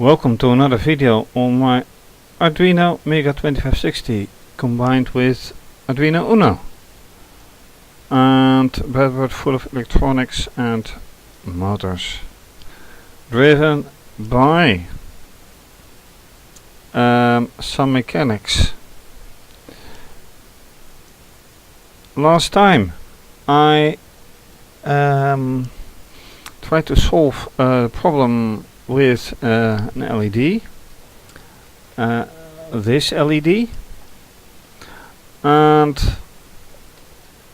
Welcome to another video on my Arduino Mega2560 combined with Arduino Uno and breadboard full of electronics and motors, driven by some mechanics. Last time I tried to solve a problem with an LED, this LED, and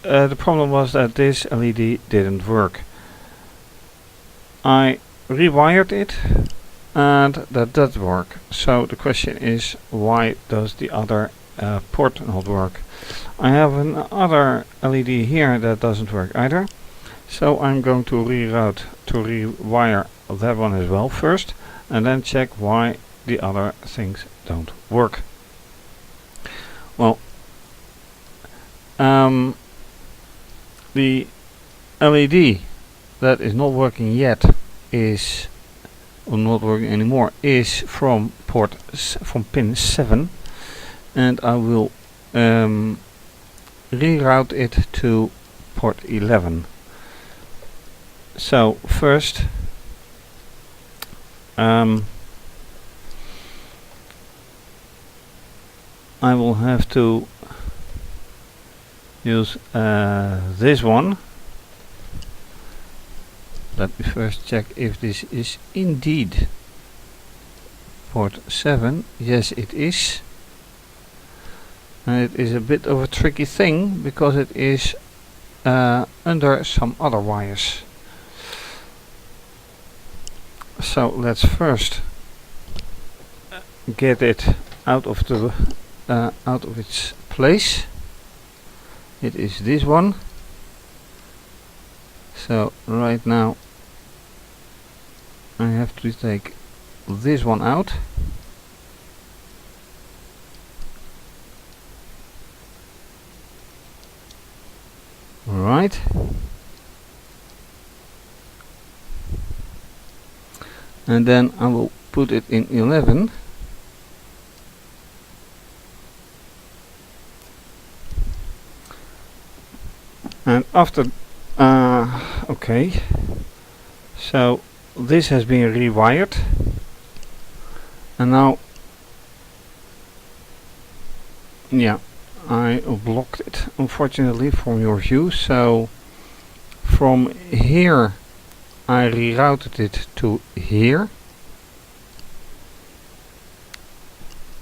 the problem was that this LED didn't work. I rewired it and that does work. So the question is, why does the other port not work? I have another LED here that doesn't work either, so I'm going to rewire that one as well first, and then check why the other things don't work. Well, the LED that is not working yet is, or not working anymore, is from pin 7, and I will reroute it to port 11. So first I will have to use this one. Let me first check if this is indeed port 7. Yes, it is. And it is a bit of a tricky thing because it is under some other wires. So let's first get it out of the out of its place. It is this one. So right now I have to take this one out. Right. And then I will put it in 11. And after okay, so this has been rewired, and now yeah, I blocked it unfortunately from your view. So from here I rerouted it to here,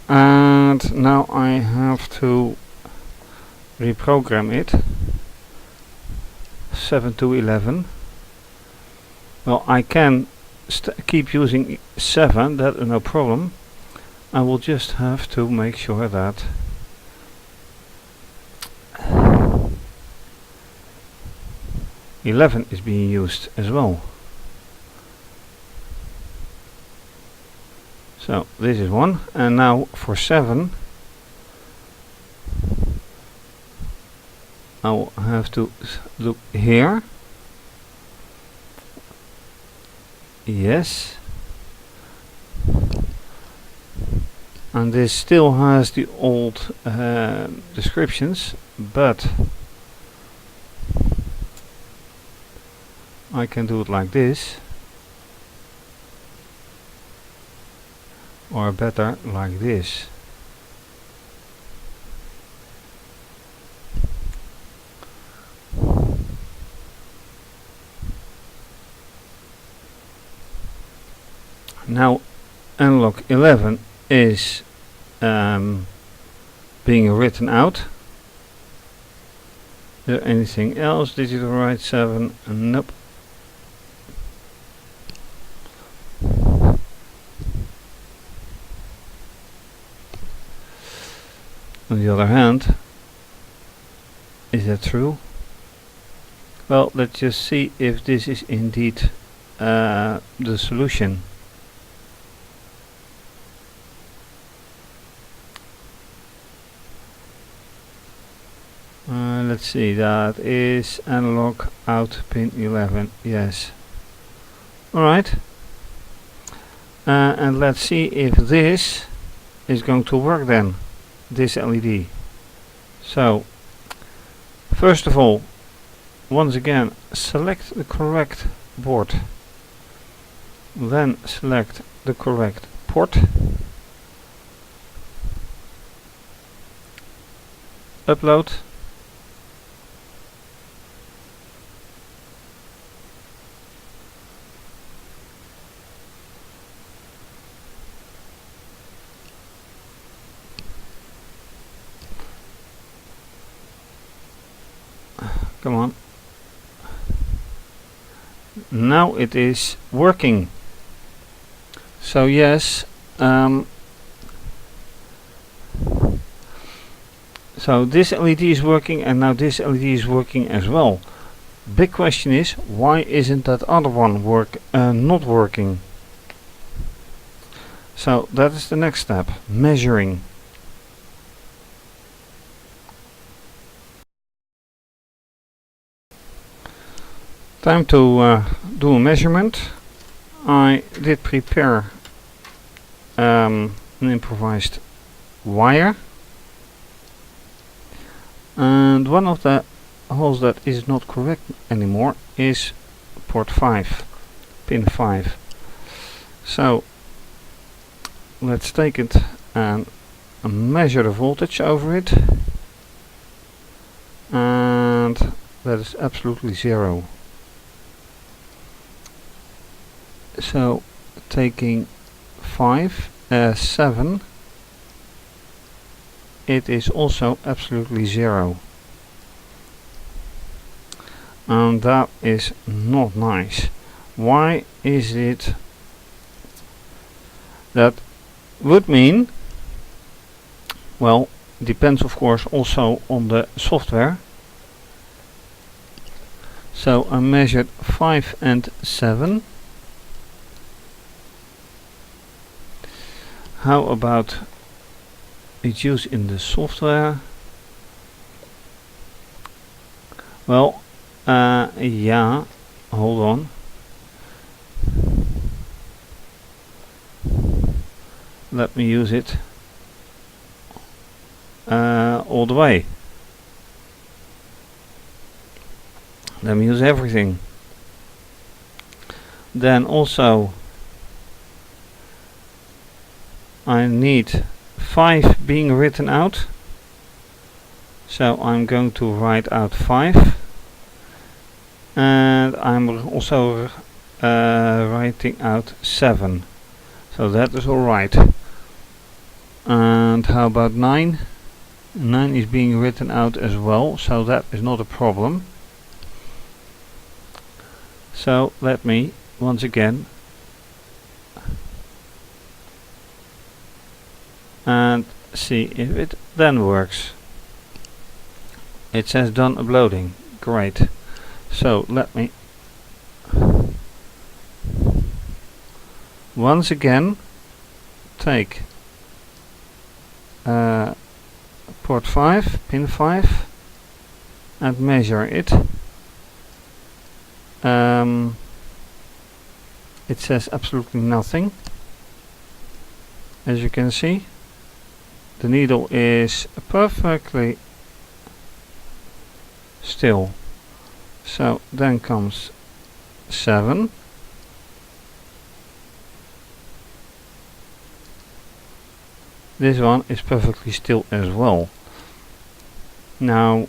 and now I have to reprogram it 7 to 11. Well, I can keep using 7, that no problem. I will just have to make sure that '11 is being used as well. So this is one, and now for 7 I will have to look here. Yes, and this still has the old descriptions, but I can do it like this, or better like this. Now analog 11 is being written out. Is there anything else? Digital write 7? Nope. On the other hand, is that true? Well, let's just see if this is indeed the solution. Let's see, that is analog out pin 11. Yes. Alright. and let's see if this is going to work then, this LED. So first of all, once again, select the correct board, then select the correct port, upload, come on. Now it is working. So yes, so this LED is working, and now this LED is working as well. Big question is, why isn't that other one not working? So that is the next step, measuring. Time to do a measurement. I did prepare an improvised wire, and one of the holes that is not correct anymore is port 5, pin 5. So let's take it and measure the voltage over it, and that is absolutely 0. So taking 7, it is also absolutely 0, and that is not nice. Why is it? That would mean, well, depends of course also on the software. So I measured 5 and 7. How about its use in the software? Well, yeah, hold on. Let me use it all the way. Let me use everything. Then also I need 5 being written out, so I'm going to write out 5, and I'm also writing out 7, so that is alright. And how about 9? 9 is being written out as well, so that is not a problem. So let me once again and see if it then works. It says done uploading. Great. So let me once again take port 5, pin 5, and measure it. It says absolutely nothing, as you can see. The needle is perfectly still. So then comes 7. This one is perfectly still as well. Now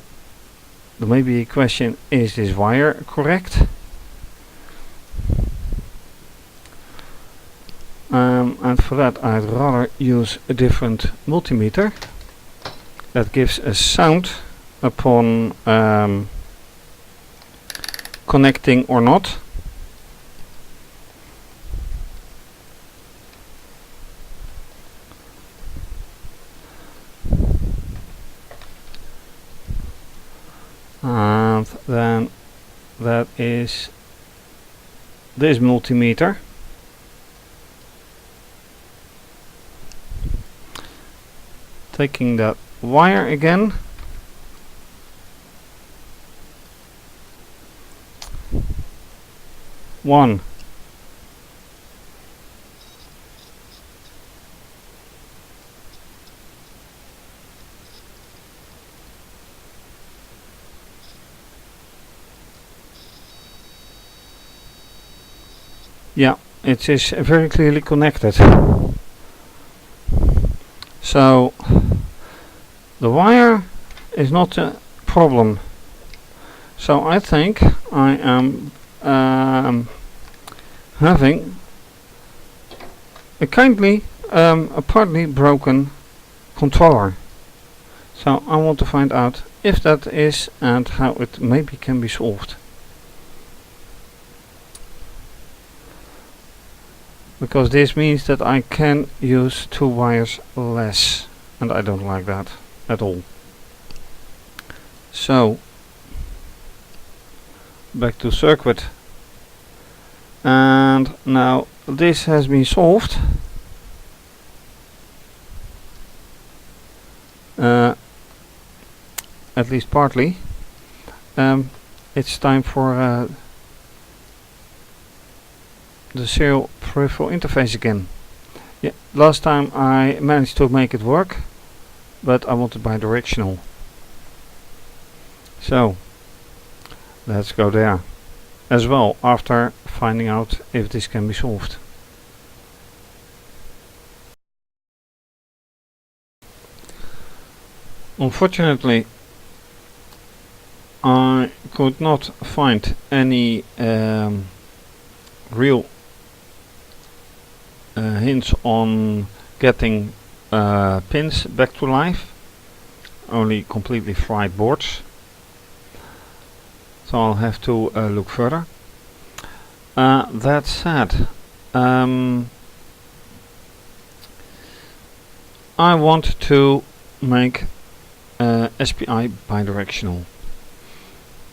there may be a question, is this wire correct? And for that I'd rather use a different multimeter that gives a sound upon connecting or not. And then that is this multimeter. Taking that wire again, it is very clearly connected. So the wire is not a problem. So I think I am having a partly broken controller. So I want to find out if that is and how it maybe can be solved. Because this means that I can use 2 wires less, and I don't like that at all. So back to circuit, and now this has been solved. At least partly. It's time for the serial peripheral interface again. Yeah, last time I managed to make it work, but I wanted bidirectional. So let's go there as well, after finding out if this can be solved. Unfortunately, I could not find any real hints on getting pins back to life, only completely fried boards. So I'll have to look further. That said, I want to make SPI bidirectional.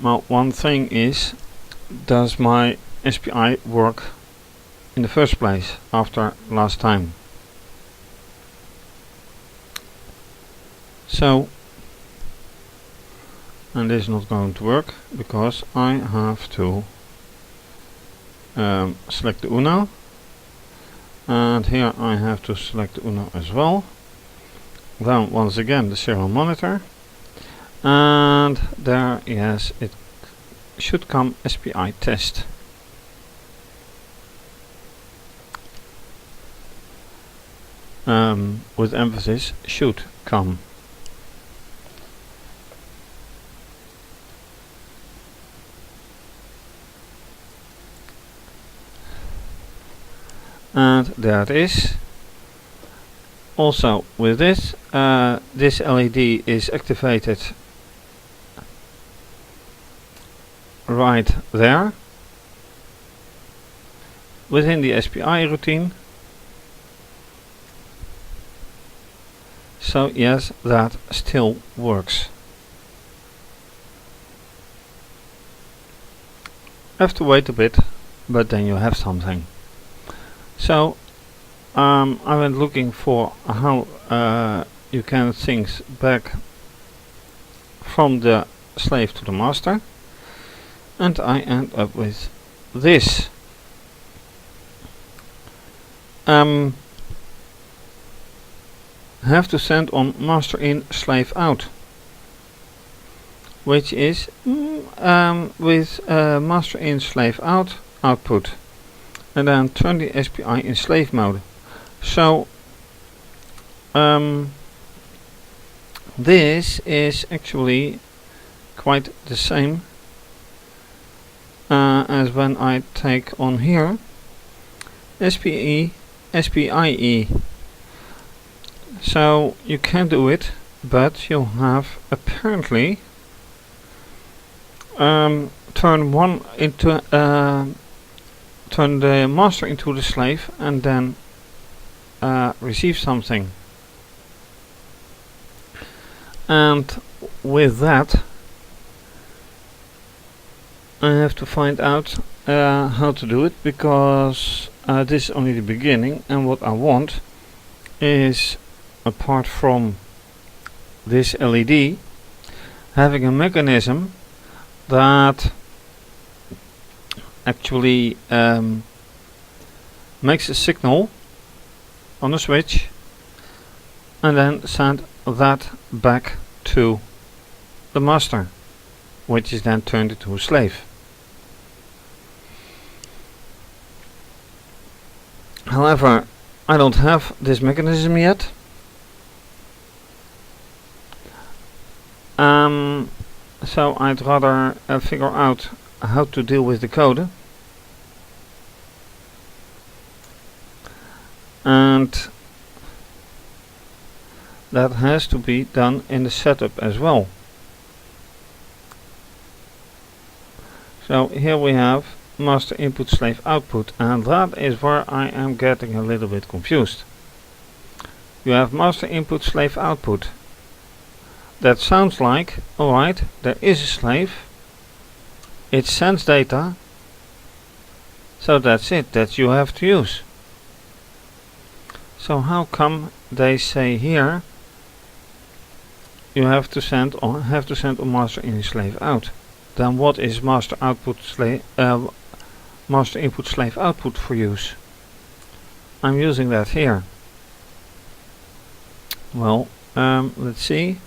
Well, one thing is, does my SPI work in the first place after last time? So, and this is not going to work because I have to select the Uno, and here I have to select the Uno as well. Then once again the serial monitor, and there, yes, it should come SPI test. With emphasis, should come. And there it is. Also with this, this LED is activated right there within the SPI routine. So yes, that still works. Have to wait a bit, but then you have something. So I went looking for how you can things back from the slave to the master, and I end up with this. Have to send on master in, slave out, which is with master in, slave out output, and then turn the SPI in slave mode. So this is actually quite the same as when I take on here SPIE. So you can do it, but you'll have apparently turn one into turn the master into the slave and then receive something. And with that I have to find out how to do it, because this is only the beginning, and what I want is, apart from this LED, having a mechanism that actually makes a signal on a switch and then send that back to the master, which is then turned into a slave. However, I don't have this mechanism yet. So I'd rather figure out how to deal with the code. And that has to be done in the setup as well. So here we have master input slave output, and that is where I am getting a little bit confused. You have master input slave output. That sounds like, alright, there is a slave, it sends data, so that's it, that you have to use. So how come they say here you have to send on master in slave out? Then what is master output slave master input slave output for use? I'm using that here. Well, let's see.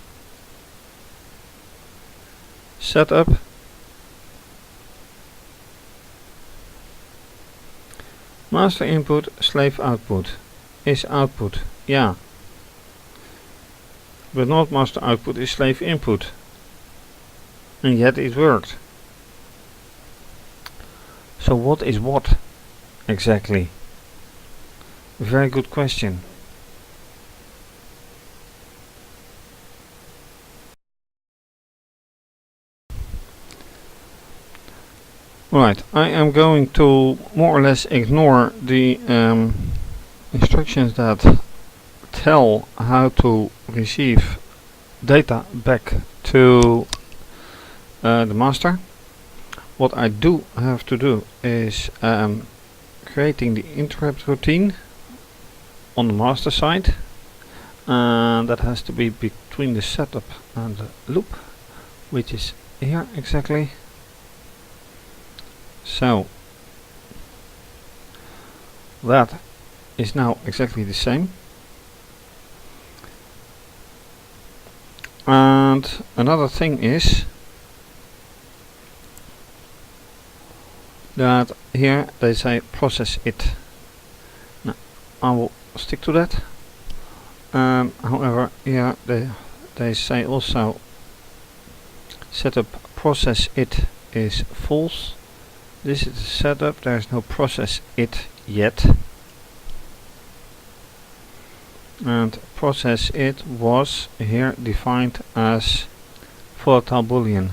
Setup. Master input slave output is output, yeah. But not master output is slave input. And yet it worked. So what is what exactly? Very good question. Right, I am going to more or less ignore the instructions that tell how to receive data back to the master. What I do have to do is creating the interrupt routine on the master side, and that has to be between the setup and the loop, which is here exactly. So that is now exactly the same. And another thing is that here they say process it. Now I will stick to that. However, here they say also setup process it is false. This is the setup, there is no process it yet. And process it was here defined as volatile boolean.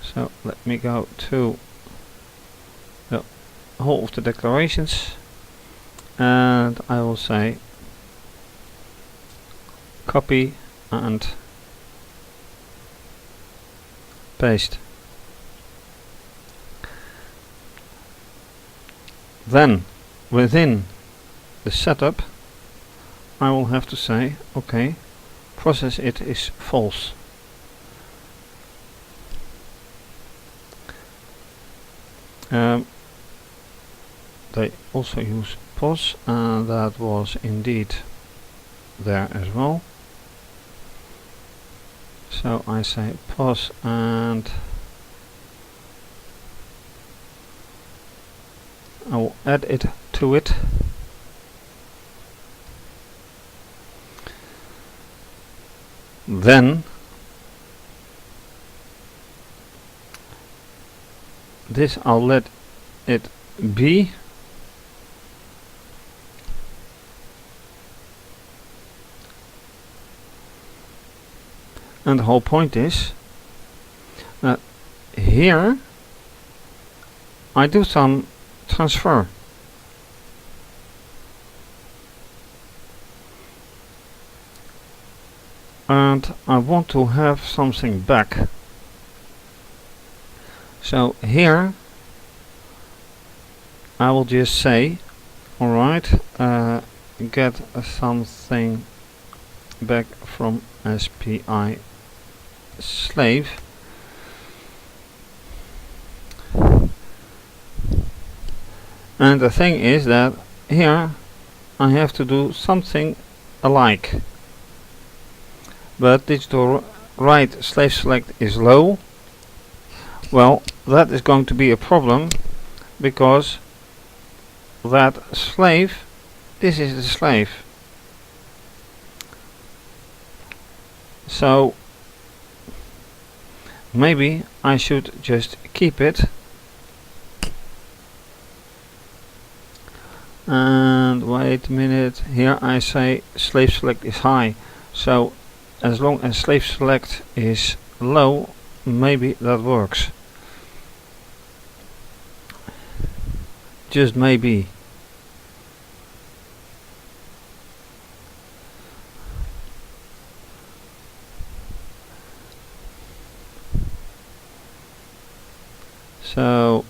So let me go to the whole of the declarations, and I will say copy and paste. Then within the setup I will have to say, okay, process it is false. They also use pos, and that was indeed there as well. So I say pos and I will add it to it. Then this I'll let it be. And the whole point is that here I do some transfer. And I want to have something back. So here I will just say, alright, get something back from SPI slave. And the thing is that here I have to do something alike. But digital write slave select is low. Well, that is going to be a problem, because that slave, this is the slave. So maybe I should just keep it. And wait a minute, here I say slave select is high, so as long as slave select is low, maybe that works. Just maybe. So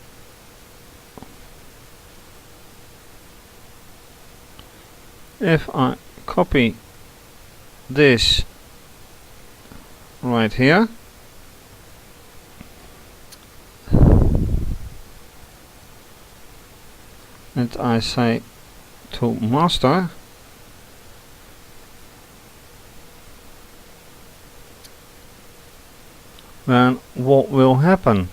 if I copy this right here, and I say to master, then what will happen?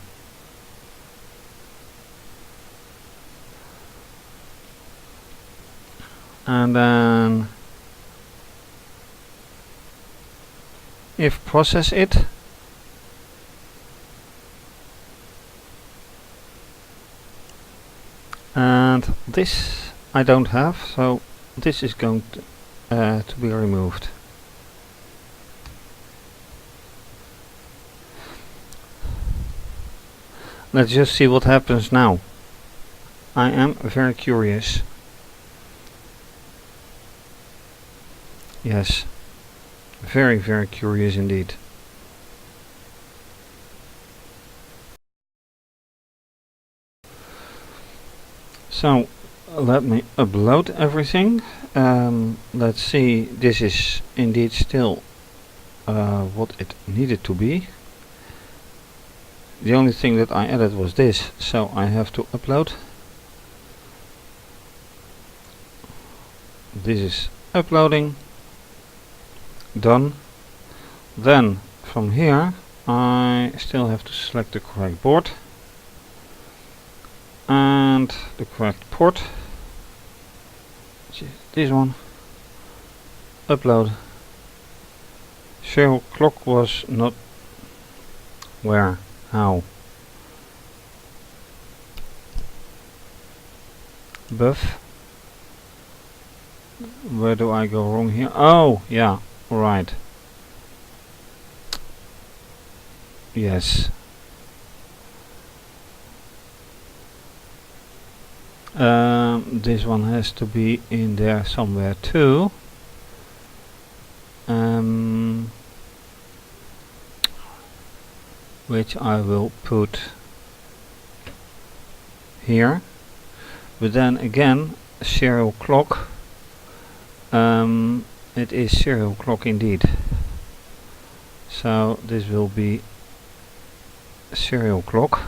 And then if process it, and this I don't have, so this is going to be removed. Let's just see what happens now. I am very curious. Yes, very, very curious indeed. So let me upload everything. Let's see, this is indeed still what it needed to be. The only thing that I added was this, so I have to upload. This is uploading. Done. Then from here I still have to select the correct board and the correct port, which is this one. Upload. Serial clock was not where, how. Buff. Where do I go wrong here? Oh yeah, right. Yes. This one has to be in there somewhere too. Which I will put here. But then again, serial clock. It is serial clock indeed. So this will be serial clock.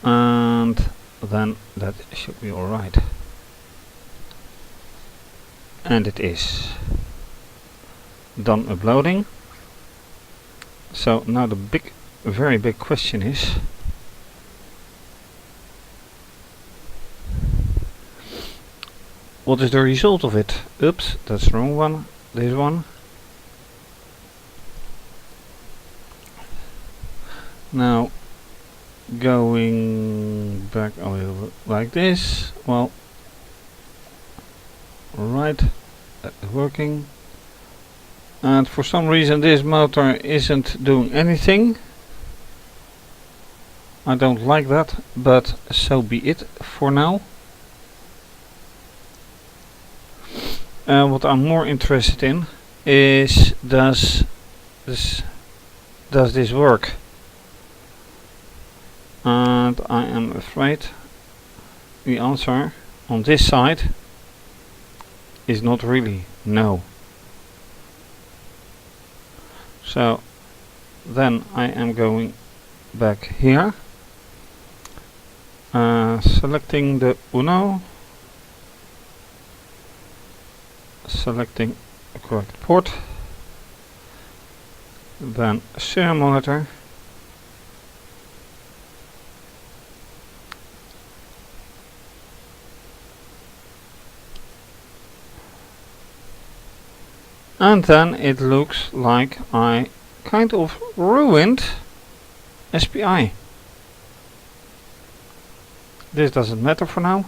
And then that should be alright. And it is. Done uploading. So now the very big question is, what is the result of it? Oops, that's the wrong one. This one. Now going back a little like this. Well, right, that's working. And for some reason this motor isn't doing anything. I don't like that, but so be it for now. What I'm more interested in is, does this work? And I am afraid the answer on this side is not really no. So then I am going back here, selecting the Uno, selecting the correct port, then serial monitor, And then it looks like I kind of ruined SPI. This doesn't matter for now.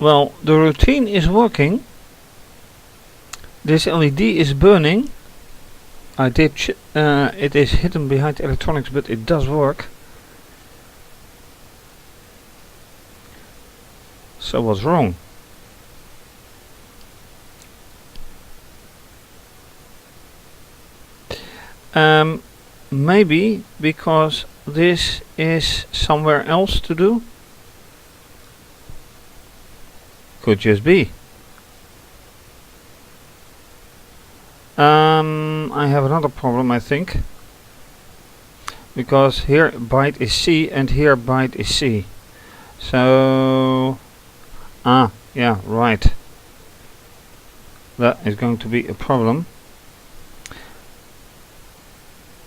Well, the routine is working. This LED is burning. I did it is hidden behind electronics, but it does work. So what's wrong? Maybe because this is somewhere else to do. Could just be. I have another problem, I think, because here byte is C and here byte is C. So yeah, right, that is going to be a problem.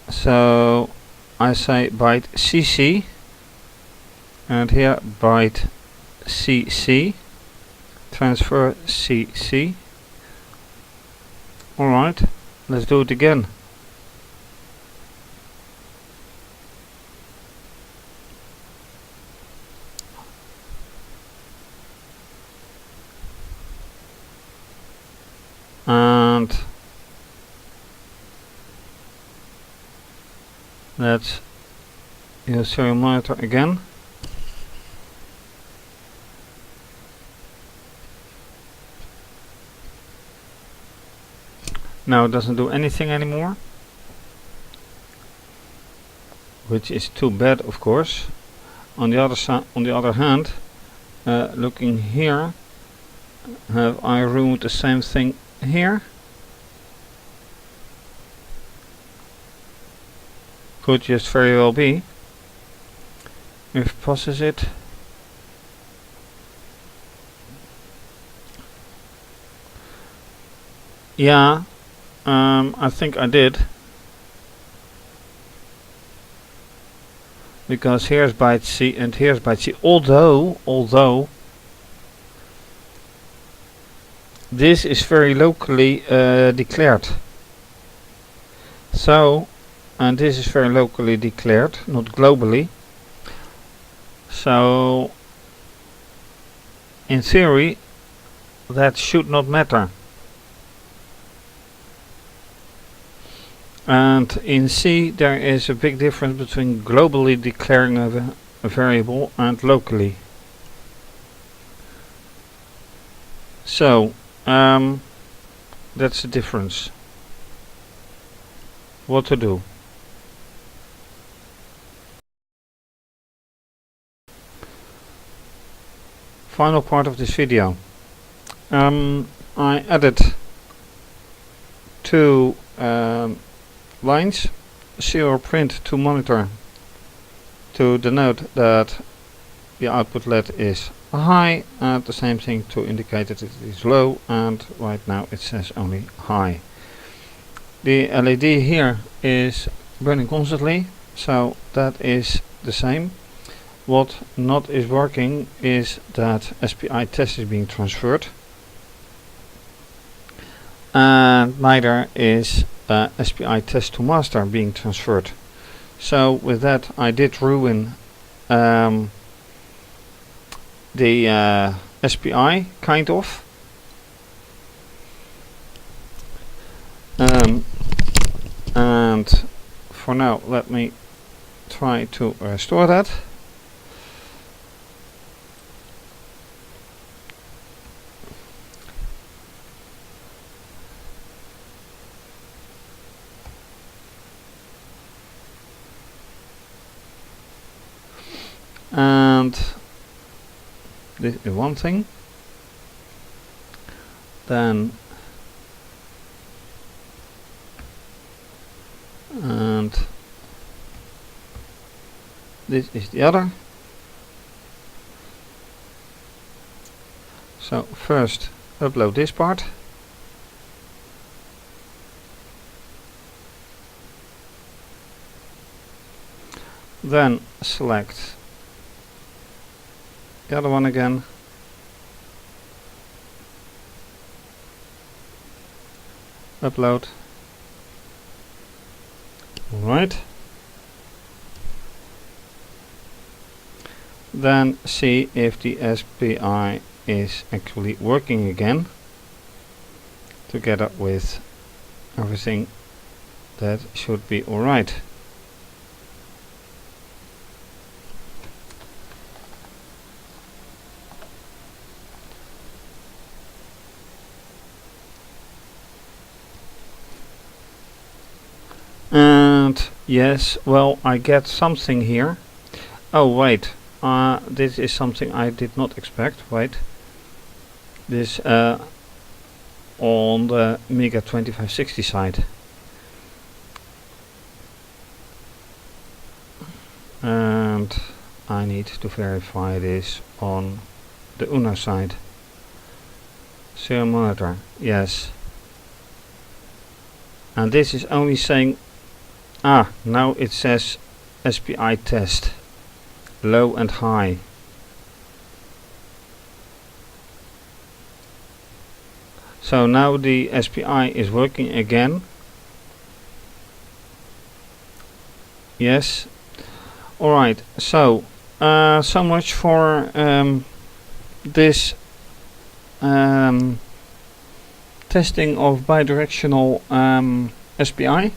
So I say byte CC and here byte CC, transfer CC. Alright, let's do it again. And let's use serial monitor again. Now it doesn't do anything anymore, which is too bad, of course. On the other hand, looking here, have I ruined the same thing here? Could just very well be. If process it. Yeah. I think I did, because here's byte C and here's byte C, although this is very locally declared. So, and this is very locally declared, not globally. So, in theory, that should not matter. And in C there is a big difference between globally declaring a variable and locally. So that's the difference. What to do? Final part of this video. I added two lines, serial print to monitor, to denote that the output LED is high, and the same thing to indicate that it is low, and right now it says only high. The LED here is burning constantly, so that is the same. What not is working is that SPI test is being transferred, and neither is SPI test to master being transferred. So with that I did ruin the SPI, kind of. And for now let me try to restore that. And this is one thing. Then and this is the other. So first upload this part. then select the other one again, upload. Alright, then see if the SPI is actually working again, together with everything that should be alright. And yes, well, I get something here. Oh wait, this is something I did not expect. Wait, this on the Mega2560 side, and I need to verify this on the Uno side. Serial monitor, yes, and this is only saying, now it says SPI test, low and high. So now the SPI is working again. Yes. Alright, so so much for this testing of bidirectional SPI,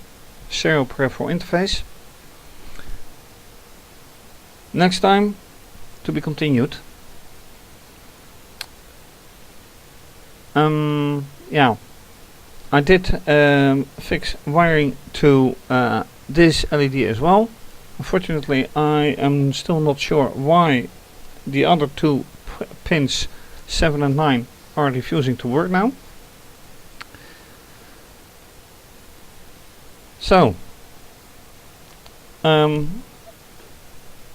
serial peripheral interface. Next time, to be continued. Yeah, I did fix wiring to this LED as well. Unfortunately, I am still not sure why the other two pins 7 and 9 are refusing to work now. So,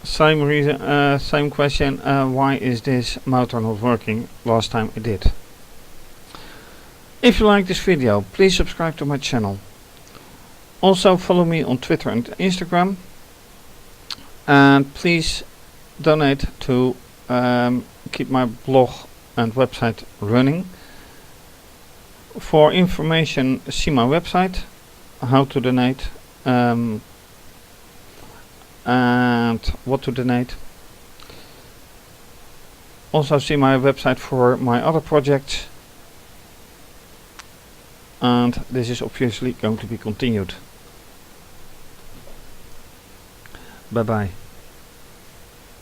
same reason, same question. Why is this motor not working? Last time it did. If you like this video, please subscribe to my channel. Also follow me on Twitter and Instagram. And please donate to keep my blog and website running. For information, see my website, how to donate, and what to donate. Also see my website for my other projects. And this is obviously going to be continued. Bye bye.